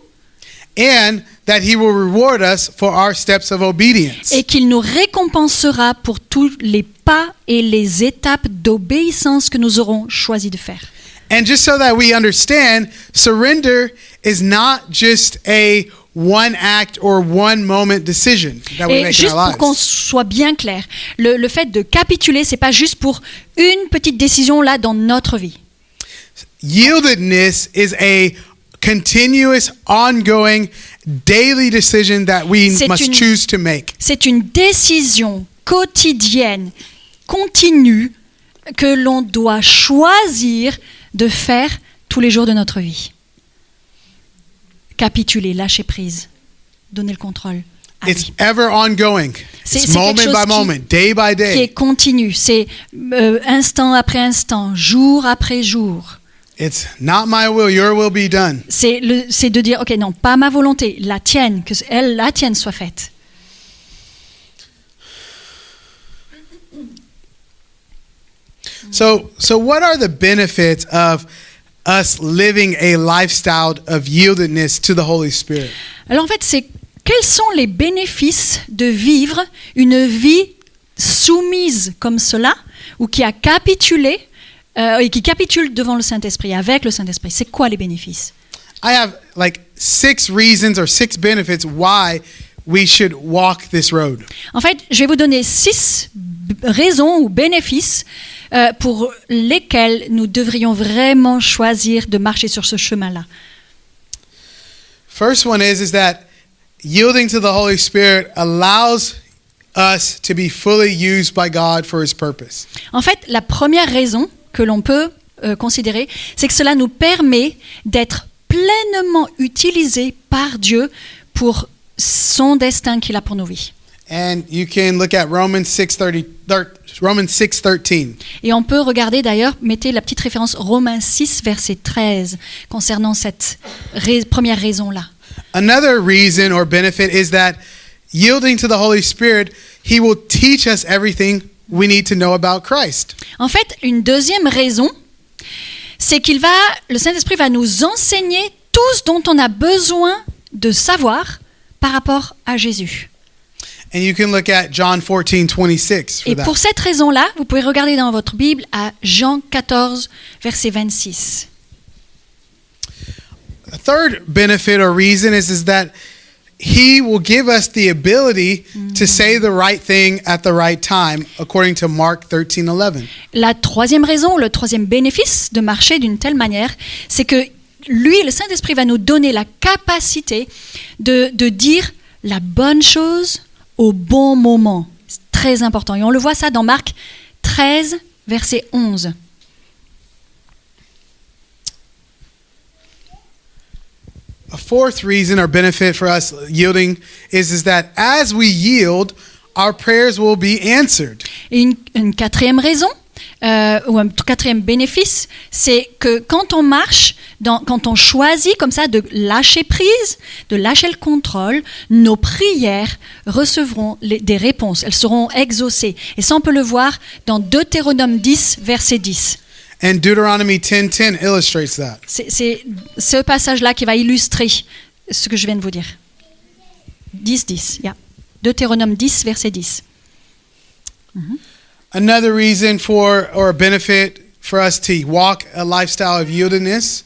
and that he will reward us for our steps of obedience. et qu'il nous récompensera pour tous les pas et les étapes d'obéissance que nous aurons choisi de faire. And just so that we understand, surrender is not just a one act or one moment decision that we Et make in juste our pour qu'on lives. soit bien clair, le fait de capituler, c'est pas juste pour une petite décision là dans notre vie. Yieldedness is a continuous, ongoing, daily decision that we C'est must une- choose to make. C'est une décision quotidienne, continue, que l'on doit choisir de faire tous les jours de notre vie. Capituler, lâcher prise, donner le contrôle à It's lui. ever ongoing. C'est It's quelque moment chose by qui- moment, day by Qui est day. continu, c'est instant après instant, jour après jour. It's not my will, your will be done. C'est de dire, ok, non, pas ma volonté, la tienne, que la tienne soit faite. So what are the benefits of us living a lifestyle of yieldedness to the Holy Spirit? Alors en fait, quels sont les bénéfices de vivre une vie soumise comme cela, ou qui a capitulé, et qui capitule devant le Saint-Esprit, avec le Saint-Esprit? C'est quoi les bénéfices? I have like 6 reasons or 6 benefits why we should walk this road. En fait, je vais vous donner 6 raisons ou bénéfices pour lesquels nous devrions vraiment choisir de marcher sur ce chemin-là. First one is that yielding to the Holy Spirit allows us to be fully used by God for his purpose. En fait, la première raison que l'on peut considérer, c'est que cela nous permet d'être pleinement utilisés par Dieu pour son destin qu'il a pour nos vies. And you can look at Romans 6:13. Et on peut regarder d'ailleurs, mettez la petite référence Romains 6, verset 13, concernant cette première raison-là. Another reason or benefit is that yielding to the Holy Spirit, he will teach us everything we need to know about Christ. En fait, une deuxième raison, c'est le Saint-Esprit va nous enseigner tout ce dont on a besoin de savoir par rapport à Jésus. And you can look at John 14:26 for Et that. pour cette raison-là, vous pouvez regarder dans votre Bible à Jean 14, verset 26. A third benefit or reason is that he will give us the ability to say the right thing at the right time, according to Mark 13:11. La troisième raison, le troisième bénéfice de marcher d'une telle manière, c'est que lui, le Saint-Esprit, va nous donner la capacité de dire la bonne chose au bon moment. C'est très important. Et on le voit ça dans Marc 13, verset 11. A fourth reason or benefit for us yielding is that as we yield, our prayers will be answered. Et une quatrième raison, ou un quatrième bénéfice, c'est que quand on marche, quand on choisit comme ça de lâcher prise, de lâcher le contrôle, nos prières recevront des réponses, elles seront exaucées. Et ça, on peut le voir dans Deutéronome 10, verset 10. And Deuteronomy 10:10 illustrates that. C'est ce passage-là qui va illustrer ce que je viens de vous dire. 10, yeah. Deutéronome 10, verset 10. Another reason for or a benefit for us to walk a lifestyle of yieldedness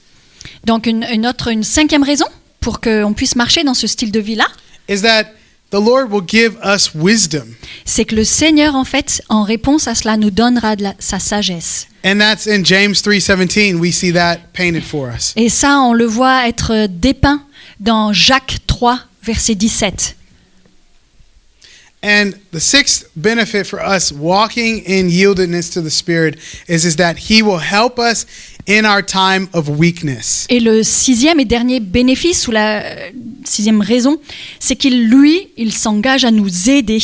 Donc une cinquième raison pour qu'on puisse marcher dans ce style de vie-là, is that the Lord will give us wisdom. c'est que le Seigneur, en fait, en réponse à cela, nous donnera sa sagesse. And that's in James 3:17, we see that painted for us. Et ça, on le voit être dépeint dans Jacques 3, verset 17. And the sixth benefit for us walking in yieldedness to the Spirit is that He will help us in our time of weakness. Et le sixième et dernier bénéfice, ou la sixième raison, c'est il s'engage à nous aider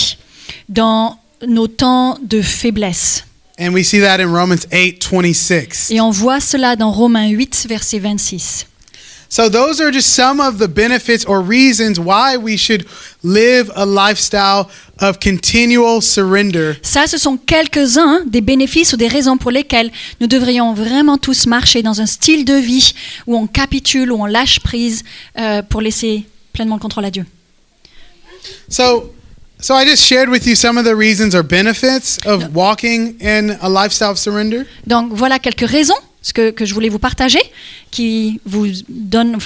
dans nos temps de faiblesse. And we see that in Romans 8:26. Et on voit cela dans Romains 8, verset 26. So those are just some of the benefits or reasons why we should live a lifestyle of continual surrender. Ça, ce sont quelques-uns des bénéfices ou des raisons pour lesquelles nous devrions vraiment tous marcher dans un style de vie où on capitule, où on lâche prise pour laisser pleinement le contrôle à Dieu. So I just shared with you some of the reasons or benefits of walking in a lifestyle of surrender. Donc voilà quelques raisons que je voulais vous partager, qui vous donnent,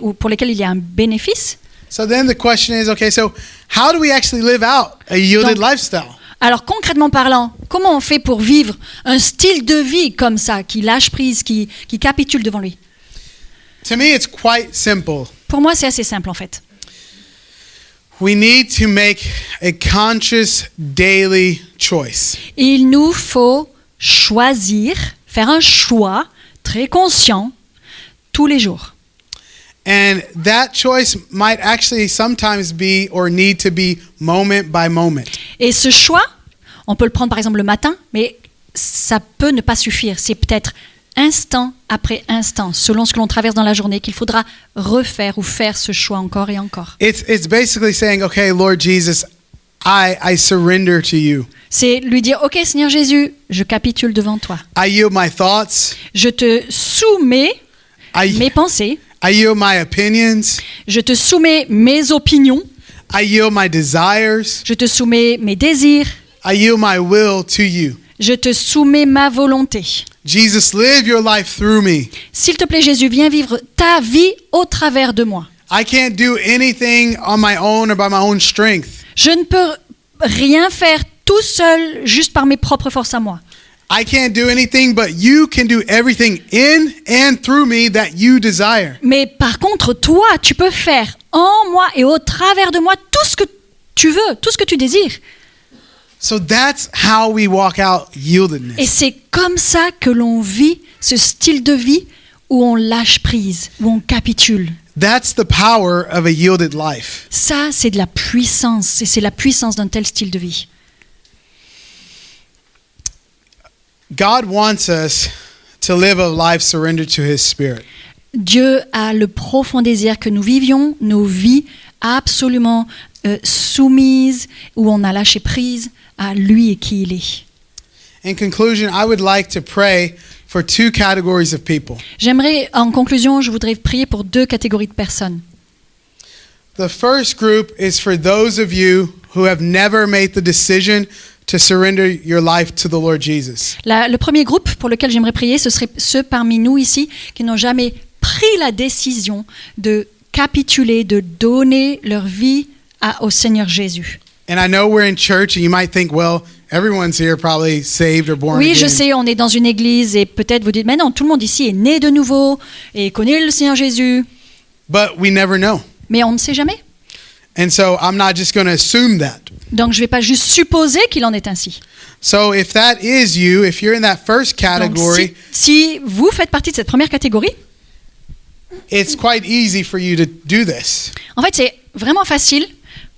ou pour lesquelles il y a un bénéfice. So then the question is, okay, so how do we actually live out a yielded Donc, lifestyle? Alors concrètement parlant, comment on fait pour vivre un style de vie comme ça, qui lâche prise, qui capitule devant lui? To me, it's quite simple. Pour moi, c'est assez simple en fait. We need to make a conscious daily choice. Il nous faut choisir, faire un choix très conscient tous les jours. And that choice might actually sometimes be or need to be moment by moment. Et ce choix, on peut le prendre par exemple le matin, mais ça peut ne pas suffire. C'est peut-être instant après instant, selon ce que l'on traverse dans la journée, qu'il faudra refaire ou faire ce choix encore et encore. It's basically saying, okay, Lord Jesus, I surrender to you. C'est lui dire, ok Seigneur Jésus, je capitule devant toi. I yield my thoughts. Je te soumets mes pensées. I yield my opinions. Je te soumets mes opinions. I yield my desires. Je te soumets mes désirs. I yield my will to you. Je te soumets ma volonté. Jesus, live your life through me. S'il te plaît, Jésus, viens vivre ta vie au travers de moi. I can't do anything on my own or by my own strength. Je ne peux rien faire tout seul, juste par mes propres forces à moi. I can't do anything, but you can do everything in and through me that you desire. Mais par contre, toi, tu peux faire en moi et au travers de moi tout ce que tu veux, tout ce que tu désires. So that's how we walk out Et yieldedness. c'est comme ça que l'on vit ce style de vie où on lâche prise, où on capitule. That's the power of a yielded life. Ça, c'est de la puissance, et c'est la puissance d'un tel style de vie. God wants us to live a life surrendered to His Spirit. Dieu a le profond désir que nous vivions nos vies absolument soumises, où on a lâché prise à lui et qui il est. In conclusion, I would like to pray for two categories of people. J'aimerais, en conclusion, je voudrais prier pour deux catégories de personnes. The first group is for those of you who have never made the decision to surrender your life to the Lord Jesus. Le premier groupe pour lequel j'aimerais prier, ce serait ceux parmi nous ici qui n'ont jamais pris la décision de capituler, de donner leur vie au Seigneur Jésus. And I know we're in church and you might think, well, everyone's here probably saved or born Oui, again. je sais, on est dans une église et peut-être vous dites, mais non, tout le monde ici est né de nouveau et connaît le Seigneur Jésus. But we never know. Mais on ne sait jamais. And so I'm not just going to assume that. Donc je ne vais pas juste supposer qu'il en est ainsi. So if that is you, if you're in that first Donc, category, si vous faites partie de cette première catégorie, it's quite easy for you to do this. en fait, c'est vraiment facile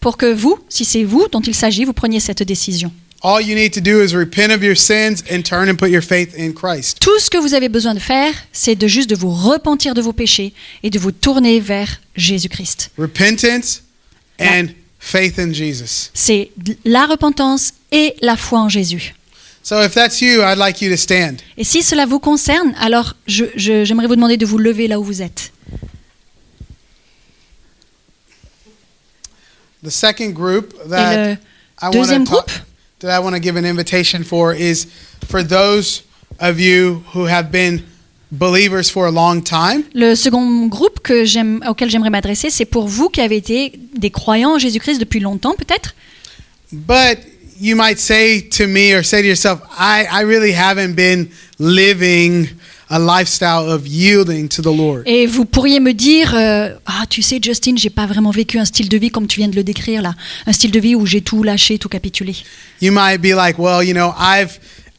pour que vous, si c'est vous dont il s'agit, vous preniez cette décision. All you need to do is repent of your sins and turn and put your faith in Christ. Tout ce que vous avez besoin de faire, c'est juste de vous repentir de vos péchés et de vous tourner vers Jésus-Christ. Repentance and faith in Jesus. C'est la repentance et la foi en Jésus. So if that's you, I'd like you to stand. Et si cela vous concerne, alors j'aimerais vous demander de vous lever là où vous êtes. The second group Et that le I deuxième want groupe, to give an invitation for is for those of you who have been believers for a long time. Le second groupe auquel j'aimerais m'adresser, c'est pour vous qui avez été des croyants en Jésus-Christ depuis longtemps, peut-être. But you might say to me or say to yourself, I really haven't been living a lifestyle of yielding to the Lord. Et vous pourriez me dire, tu sais, Justin, j'ai pas vraiment vécu un style de vie comme tu viens de le décrire là, un style de vie où j'ai tout lâché, tout capitulé. You might be like, well, you know,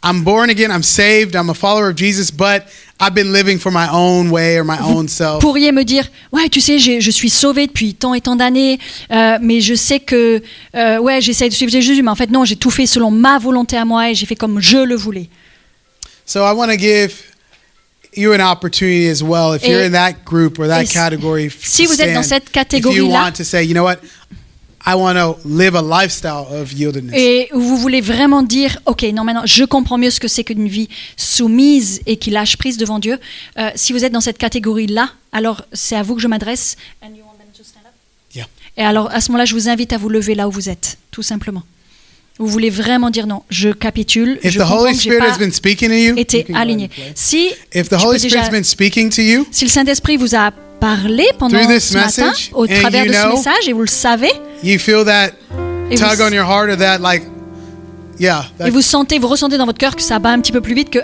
I'm born again, I'm saved, I'm a follower of Jesus, but I've been living for my own way or my own self. Vous pourriez me dire, ouais, tu sais, je suis sauvé depuis tant et tant d'années, mais je sais que, j'essaie de suivre Jésus, mais en fait non, j'ai tout fait selon ma volonté à moi et j'ai fait comme je le voulais. So I want to give you an opportunity as well, if you're in that group or that category. Si vous êtes dans cette if you catégorie-là, want to say, you know what, I want to live a lifestyle of yieldedness. et vous voulez vraiment dire, ok, non, maintenant, je comprends mieux ce que c'est qu'une vie soumise et qui lâche prise devant Dieu. Si vous êtes dans cette catégorie-là, alors c'est à vous que je m'adresse. And you want them to stand up? Yeah. Et alors, à ce moment-là, je vous invite à vous lever là où vous êtes, tout simplement. Vous voulez vraiment dire non, je capitule, If je the comprends Holy que j'ai Spirit pas has been speaking to you, été you can go ahead aligné. and play. Si If the tu Holy peux Spirit's déjà- been speaking to you, si le Saint-Esprit vous a parlé pendant Through this ce matin, message, au and travers you de ce know- message, et vous le savez, you feel that et tug vous, on your heart or that like, yeah, that, et vous ressentez dans votre cœur que ça bat un petit peu plus vite que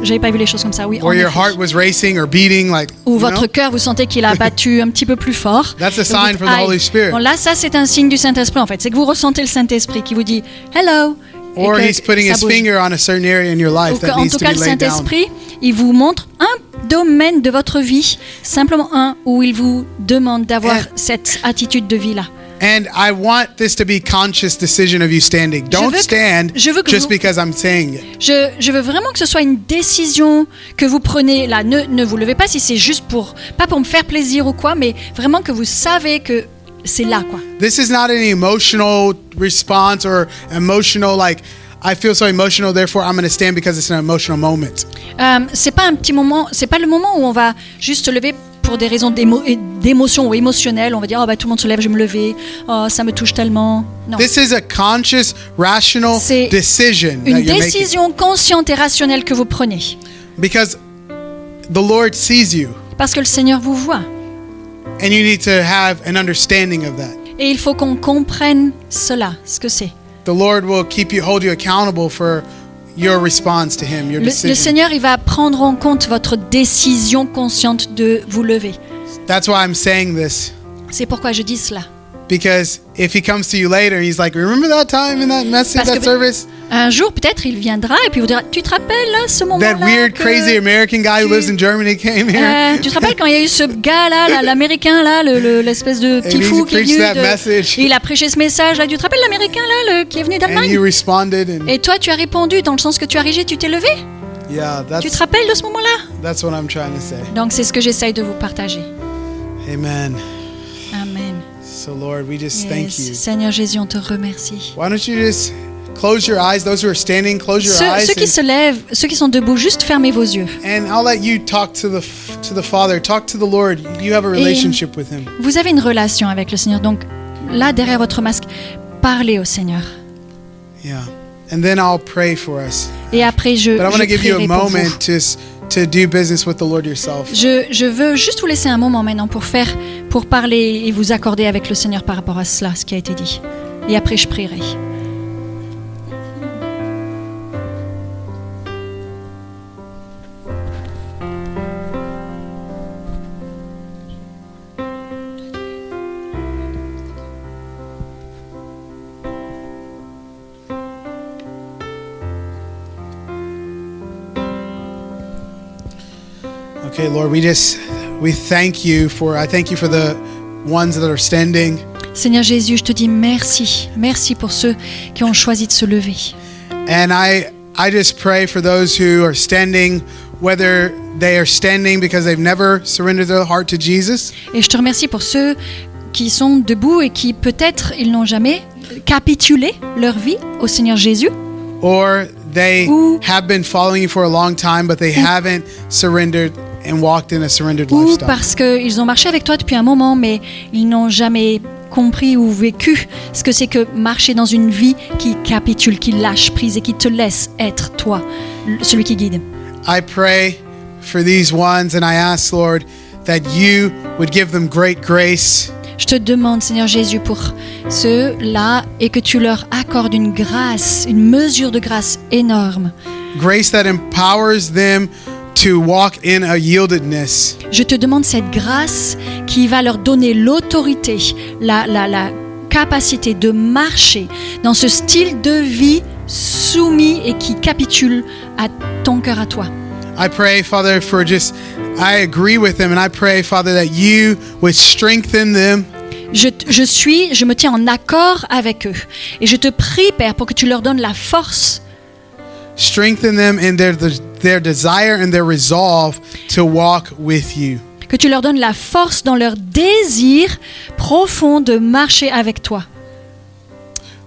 j'avais pas vu les choses comme ça, oui, en or your effet. heart was racing or beating, like, Ou you votre know? cœur, vous sentez qu'il a battu un petit peu plus fort. That's a Et vous sign dites, from the aïe. Holy Spirit. Bon, là, ça, c'est un signe du Saint-Esprit, en fait. C'est que vous ressentez le Saint-Esprit qui vous dit « Hello ». et Or que he's putting ça his bouge. finger on a certain area in your life Ou that qu'en needs tout to cas, be le laid down. Saint-Esprit, il vous montre un domaine de votre vie, simplement un, où il vous demande d'avoir And- cette attitude de vie-là. And I want this to be conscious decision of you standing. Don't veux que- stand je veux que just vous- because I'm saying it. Je veux vraiment que ce soit une décision que vous prenez là. Ne vous levez pas si c'est juste pas pour me faire plaisir ou quoi, mais vraiment que vous savez que c'est là, quoi. This is not an emotional response or emotional like I feel so emotional, therefore I'm going to stand because it's an emotional moment. C'est pas un petit moment, c'est pas le moment où on va juste se lever pour des raisons d'émotion ou émotionnelles. On va dire, oh bah tout le monde se lève, je vais me lever. Oh, ça me touche tellement. Non. This is a conscious, rational C'est decision that Une you're making décision consciente et rationnelle que vous prenez. because the Lord sees you Parce que le Seigneur vous voit. and you need to have an understanding of that. Et il faut qu'on comprenne cela, ce que c'est. The Lord will hold you accountable for your response to Him, your Le decision. Seigneur, il va prendre en compte votre décision consciente de vous lever. That's why I'm saying this. C'est pourquoi je dis cela. Because if He comes to you later and He's like, remember that time in that message, Parce that que- service? Un jour, peut-être, il viendra et puis vous dira, tu te rappelles là, ce moment-là That weird, que- crazy American guy who lives in Germany came here. Tu te rappelles quand il y a eu ce gars-là, là, l'américain, là, l'espèce de petit And he fou qui est preached venu that message. et il a prêché ce message, là. Tu te rappelles l'américain, là, qui est venu And he d'Allemagne? responded, and Et toi, tu as répondu dans le sens que tu as réagi, tu t'es levé? yeah, Tu te rappelles de ce moment-là? that's what I'm trying to say. Donc, c'est ce que j'essaye de vous partager. Amen. Amen. So Lord, we just thank you. Yes. Seigneur Jésus, on te remercie. Why don't you just close your eyes? Those who are standing, close your eyes, Ceux qui se lèvent, ceux qui sont debout, juste fermez vos yeux. and I'll let you talk to the Father, talk to the Lord. You have a relationship with Him. Vous avez une relation avec le Seigneur, donc là, derrière votre masque, parlez au Seigneur. Yeah, and then I'll pray for us. Et après, je But I want to give you a prierai pour vous. moment to do business with the Lord yourself. Je veux juste vous laisser un moment maintenant pour parler et vous accorder avec le Seigneur par rapport à cela, ce qui a été dit. Et après, je prierai. Okay, Lord, we thank you I thank you for the ones that are standing. Seigneur Jésus, je te dis merci. Merci pour ceux qui ont choisi de se lever. And I just pray for those who are standing, whether they are standing because they've never surrendered their heart to Jesus, Et je te remercie pour ceux qui sont debout et qui peut-être ils n'ont jamais capitulé leur vie au Seigneur Jésus. or they Ou- have been following you for a long time, but they haven't surrendered and walked in a surrendered Ou lifestyle. parce qu'ils ont marché avec toi depuis un moment, mais ils n'ont jamais compris ou vécu ce que c'est que marcher dans une vie qui capitule, qui lâche prise et qui te laisse être toi, celui qui guide. I pray for these ones, and I ask, Lord, that you would give them great grace. Je te demande, Seigneur Jésus, pour ceux-là et que tu leur accordes une grâce, une mesure de grâce énorme. Grace that empowers them to walk in a yieldedness. Je te demande cette grâce qui va leur donner l'autorité, la capacité de marcher dans ce style de vie soumis et qui capitule à ton cœur à toi. I pray, Father, I agree with them, and I pray, Father, that you would strengthen them. Je me tiens en accord avec eux. Et je te prie, Père, pour que tu leur donnes la force. Strengthen them in their desire and their resolve to walk with you. Que tu leur donnes la force dans leur désir profond de marcher avec toi.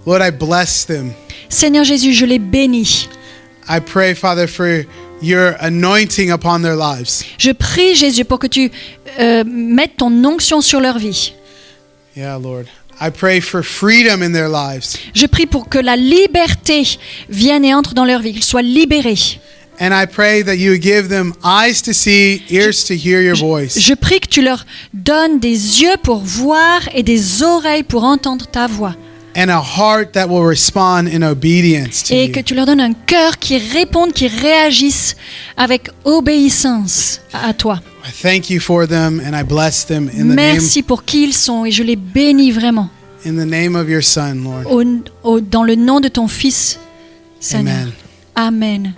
Lord, I bless them. Seigneur Jésus, je les bénis. I pray, Father, for your anointing upon their lives. Je prie, Jésus, pour que tu mettes ton onction sur leur vie. Yeah, Lord. I pray for freedom in their lives. Je prie pour que la liberté vienne et entre dans leur vie, qu'ils soient libérés. And I pray that you would give them eyes to see, ears to hear your voice. Je prie que tu leur donnes des yeux pour voir et des oreilles pour entendre ta voix. And a heart that will respond in obedience to Et you. que tu leur donnes un cœur qui réponde, qui réagisse avec obéissance à toi. I thank you for them and I bless them in Merci pour qui ils sont et je les bénis vraiment. the name of your Son, Lord. Dans le nom de ton Fils, Seigneur. Amen. Amen.